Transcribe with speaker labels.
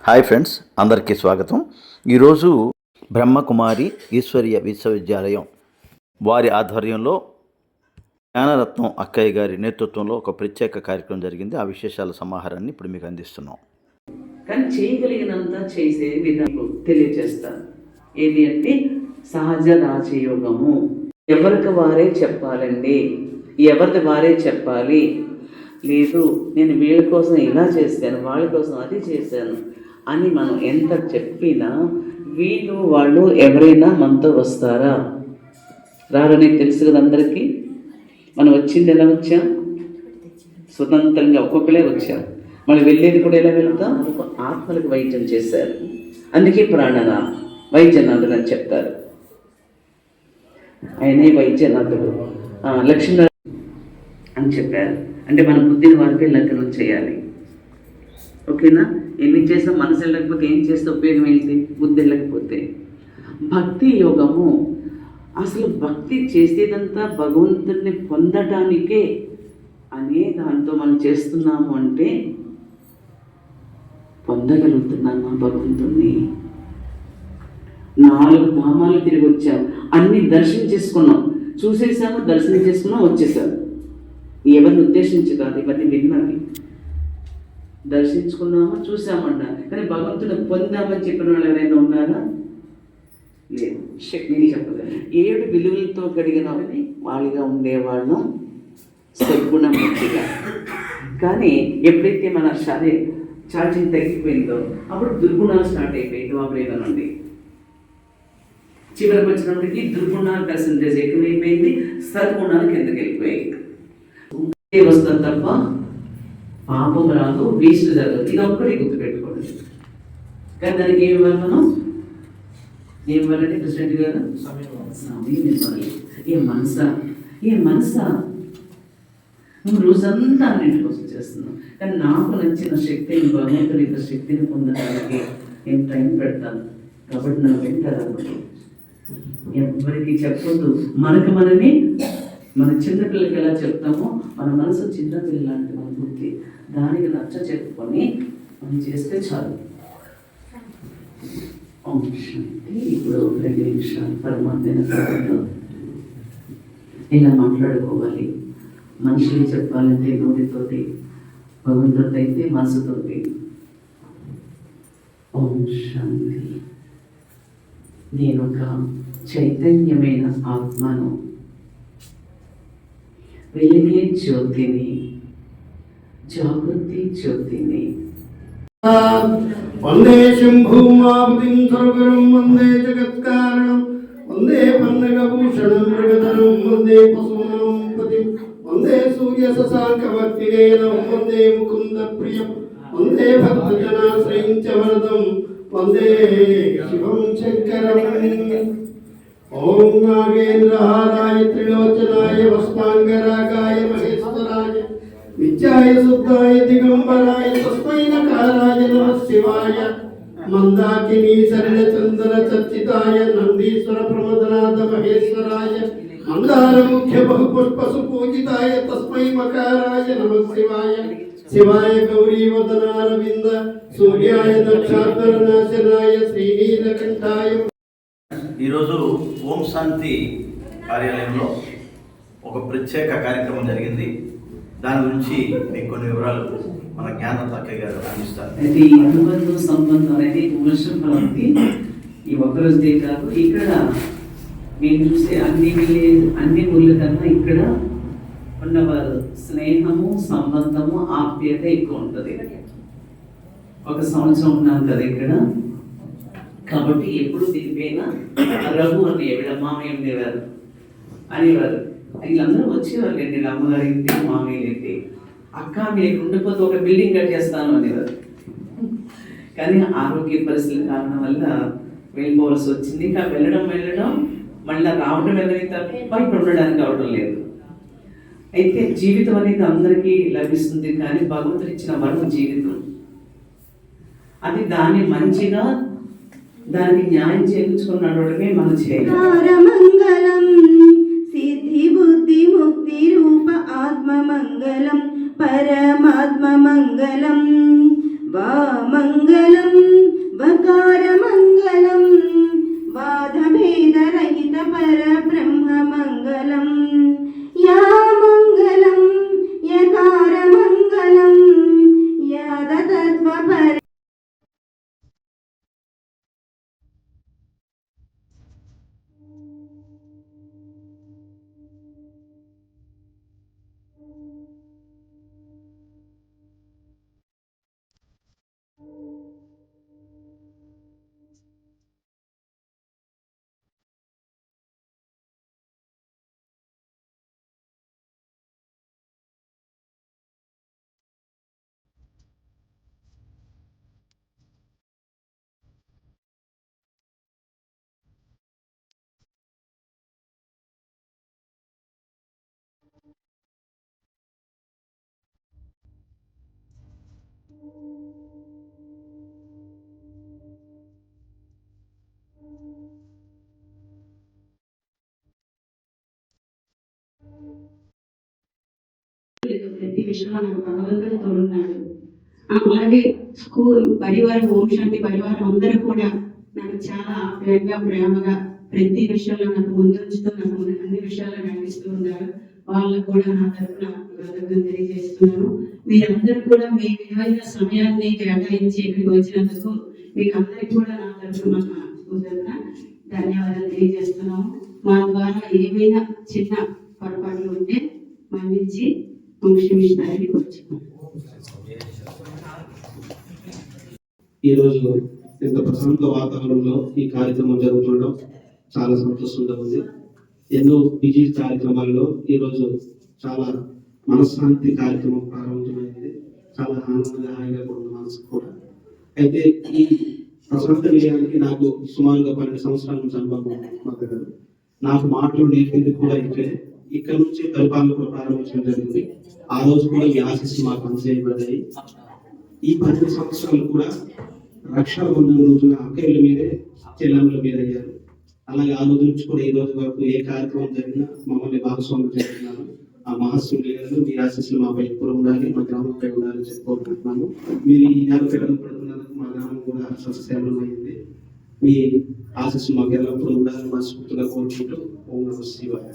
Speaker 1: Hi friends, అందరికీ స్వాగతం. ఈరోజు బ్రహ్మకుమారి ఈశ్వరీయ విశ్వవిద్యాలయం వారి ఆధ్వర్యంలో జ్ఞానరత్నం అక్కయ్య గారి నేతృత్వంలో ఒక ప్రత్యేక కార్యక్రమం జరిగింది. ఆ విశేషాల సమాహారాన్ని ఇప్పుడు మీకు అందిస్తున్నాం.
Speaker 2: కానీ చేయగలిగినంత చేసే విధానం తెలియజేస్తాను. ఏది అంటే సహజ రాజయోగము. ఎవరికి వారే చెప్పాలండి, ఎవరిది వారే చెప్పాలి. లేదు నేను వీళ్ళ కోసం ఇలా చేశాను, వాళ్ళ కోసం అది చేశాను అని మనం ఎంత చెప్పినా వీళ్ళు వాళ్ళు ఎవరైనా మనతో వస్తారా? రారని తెలుసు కదా అందరికీ. మనం వచ్చింది ఎలా వచ్చాం? స్వతంత్రంగా ఒక్కొక్కరే వచ్చాం. మనం వెళ్ళేది కూడా ఎలా వెళ్తాం? ఆత్మలకు వైద్యం చేశారు. అందుకే ప్రాణన వైద్యనాథుడు అని చెప్తారు. ఆయనే వైద్యనాథుడు. లక్ష్మీనారాయణ అని చెప్పారు. అంటే మన బుద్ధిని వారిపై లగ్నం చేయాలి. ఓకేనా? ఎన్ని చేసినా మనసు వెళ్ళకపోతే ఏం చేస్తే ఉపయోగం ఏంటి? బుద్ధి వెళ్ళకపోతే. భక్తి యోగము అసలు భక్తి చేసేదంతా భగవంతుడిని పొందటానికే అనే దాంతో మనం చేస్తున్నాము అంటే పొందగలుగుతున్నామా భగవంతుణ్ణి? 4 ధామాలు తిరిగి వచ్చాం, అన్ని దర్శనం చేసుకున్నాం, చూసేసాము, దర్శనం చేసుకున్నాం, వచ్చేసాము. ఎవరిని ఉద్దేశించి కాదు, ఇవన్నీ విన్నవి. దర్శించుకున్నామా, చూసామన్నా, కానీ భగవంతుని పొందామని చెప్పిన వాళ్ళు ఎవరైనా ఉన్నారా? లేదు. శక్తి చెప్పదు. 7 విలువలతో కడిగినవని వాళ్ళుగా ఉండేవాళ్ళం సద్గుణమూర్తిగా. కానీ ఎప్పుడైతే మన ఛార్జింగ్ తగ్గిపోయిందో అప్పుడు దుర్గుణాలు స్టార్ట్ అయిపోయి ద్వాపరేద నుండి చివరికి వచ్చినప్పటికీ దుర్గుణాల పర్సంటేజ్ ఎక్కువైపోయింది, సద్గుణాలు కిందకి వెళ్ళిపోయాయి. వస్తుంది తప్ప పాపం రాదు, వేస్ట్ జరగదు. ఇది ఒక్కటి గుర్తుపెట్టుకోండి. కానీ దానికి ఏమి ఇవ్వాలి మనం? ఏం ఇవ్వాలంటే ప్రెసిడెంట్ గారు సమయం ఇవ్వాలి. ఏ మనసా నువ్వు రోజంతా అన్నింటి కోసం చేస్తున్నావు, కానీ నాకు నచ్చిన శక్తిని, భగవంతుని యొక్క శక్తిని పొందడానికి నేను టైం పెడతాను. కాబట్టి నన్ను పెట్టారు. ఎవరికి చెప్పొద్దు. మనకు మనమే మన చిన్నపిల్లలకి ఎలా చెప్తామో మన మనసు చిన్నపిల్ల లాంటి మన బుద్ధి, దానికి నచ్చ చెప్పుకొని మనం చేస్తే చాలు. ఇప్పుడు 2 నిమిషాలు పరమాత్మ ఇలా మాట్లాడుకోవాలి. మనుషులు చెప్పాలంటే నోటితోటి, భగవంతుడితో అయితే మనసుతోటి. ఓం శాంతి. నేను ఒక చైతన్యమైన ఆత్మను, వెలిగే జ్యోతిని, జాగృతి జ్యోతిని.
Speaker 3: వందే శంభూమావతిం సర్వగురుం వందే జగత్కారణం వందే పన్నగభూషణం మృగధరం వందే పశూనాం పతిం వందే సూర్య శశాంకవర్తినేనం వందే ముకుంద ప్రియం వందే భక్తజనాశ్రయం చ వరదం వందే శివం శంకరం. ఓం నాగేంద్రహారాయ త్రిలోచనాయ వస్త్రాంగరాగాయ మహేశ్వరాయ విద్యాయ శుద్ధాయ దిగంబరాయ తస్మై నకారాయ నమః శివాయ మందాకినీ శరణ చందన చర్చితాయ నందీశ్వర ప్రమదనాథ మహేశ్వరాయ మందార ముఖ్య బహుపుష్ప సుపూజితాయ తస్మై మకారాయ నమః శివాయ శివాయ గౌరీ వదనారవింద సూర్యాయ దక్షాధర నాశనాయ శ్రీనీలకంఠాయ.
Speaker 1: ఈరోజు ఓం శాంతి కార్యాలయంలో ఒక ప్రత్యేక కార్యక్రమం జరిగింది. దాని గురించి మీకు కొన్ని వివరాలు మన జ్ఞానరత్నం అక్కయ్య గారు అందిస్తారు.
Speaker 2: అయితే ఈ అనుబంధం సంబంధం అనేది వర్షం ఫలానికి ఈ ఒక్కరోజుదే కాదు, ఇక్కడ మేము చూసే అన్ని ఊళ్ళ కన్నా ఇక్కడ ఉన్నవారు స్నేహము, సంబంధము, ఆప్యాయత ఎక్కువ ఉంటుంది. 1 సంవత్సరం ఉన్నాం కదా ఇక్కడ. కాబట్టి ఎప్పుడు దీనిపైన రఘు అని వీళ్ళ మామయ్య ఉండేవారు అనేవారు. వీళ్ళందరూ వచ్చేవారు. వీళ్ళ అమ్మగారి ఇంటి, మామయ్య ఇంటి. అక్క మీరు ఉండిపోతే ఒక బిల్డింగ్ కట్టేస్తాను అనేవారు. కానీ ఆరోగ్య పరిస్థితుల కారణం వల్ల వెళ్ళిపోవాల్సి వచ్చింది. ఇంకా వెళ్ళడం మళ్ళీ రావడం వెళ్ళని తప్ప ఇక్కడ ఉండడానికి అవడం లేదు. అయితే జీవితం అనేది అందరికీ లభిస్తుంది, కానీ భగవంతుడు ఇచ్చిన వరం జీవితం. అది దాన్ని మంచిగా దానికి న్యాయం చేయించుకుని నడవడమే మనం చేయాలి.
Speaker 4: మంగళం సిద్ధి బుద్ధి ముక్తి రూప ఆత్మ మంగళం పరమాత్మ మంగళం వా మంగళం. విషయంలో నాకు భగవంతుడు తోడున్నాడు. అలాగే స్కూల్ పరివారం, ఓం శాంతి పరివారం అందరూ కూడా నాకు చాలా ఆప్యాయంగా, ప్రేమగా ప్రతి విషయంలో నాకు ముందుంచుతూ నాకు అన్ని విషయాల్లో నడిపిస్తూ ఉన్నారు. వాళ్ళకు కూడా నా తరఫున కృతజ్ఞతలు తెలియజేస్తున్నాను. మీరందరూ కూడా మీ విలువైన సమయాన్ని కేటాయించి ఇక్కడికి వచ్చినందుకు మీకు అందరికీ కూడా నా తరఫున ధన్యవాదాలు తెలియజేస్తున్నాము. మా ద్వారా ఏమైనా చిన్న పొరపాట్లు ఉంటే మన్నించి క్షమిస్తారని కోరుచున్నాను.
Speaker 3: ఈరోజు ఇంత ప్రశాంత వాతావరణంలో ఈ కార్యక్రమం జరుగుతుండడం చాలా సంతోషంగా ఉంది. ఎన్నో బిజీ కార్యక్రమాల్లో ఈరోజు చాలా మనశ్శాంతి కార్యక్రమం ప్రారంభమైంది. చాలా ఆనందంగా, హాయిగా కూడా మనసు కూడా. అయితే ఈ ప్రశాంత నిలయానికి నాకు సుమారుగా 12 సంవత్సరాల నుంచి అనుభవం మాకు. నాకు మాటలు నేర్పింది కూడా ఇక్కడ నుంచి పరిపాలన కూడా ప్రారంభించడం జరిగింది. ఆ రోజు కూడా ఈ ఆశీస్సులు మాకు అందజేయబడ్డాయి. ఈ 12 సంవత్సరాలు కూడా రక్షాబంధం రోజున అక్కయ్యల మీదే, చెల్లెమ్మల మీద అయ్యారు. అలాగే ఆ రోజు నుంచి కూడా ఈ రోజు వరకు ఏ కార్యక్రమం జరిగినా మమ్మల్ని భాగస్వామ్యం చేస్తున్నారు. ఆ మహాశివుడి గారు మీ ఆశీస్సులు మాపై ఎప్పుడు ఉండాలి, మా గ్రామంపై ఉండాలని చెప్పుకుంటున్నాను. మీరు ఈ నెల పిల్లలు పడుతున్నందుకు మా గ్రామం కూడా సస్యశ్యామలం అయింది. మీ ఆశీస్సులు మాకు ఎల్లప్పుడూ ఉండాలని మనస్ఫూర్తిగా కోరుకుంటూ ఓం నమః శివాయ.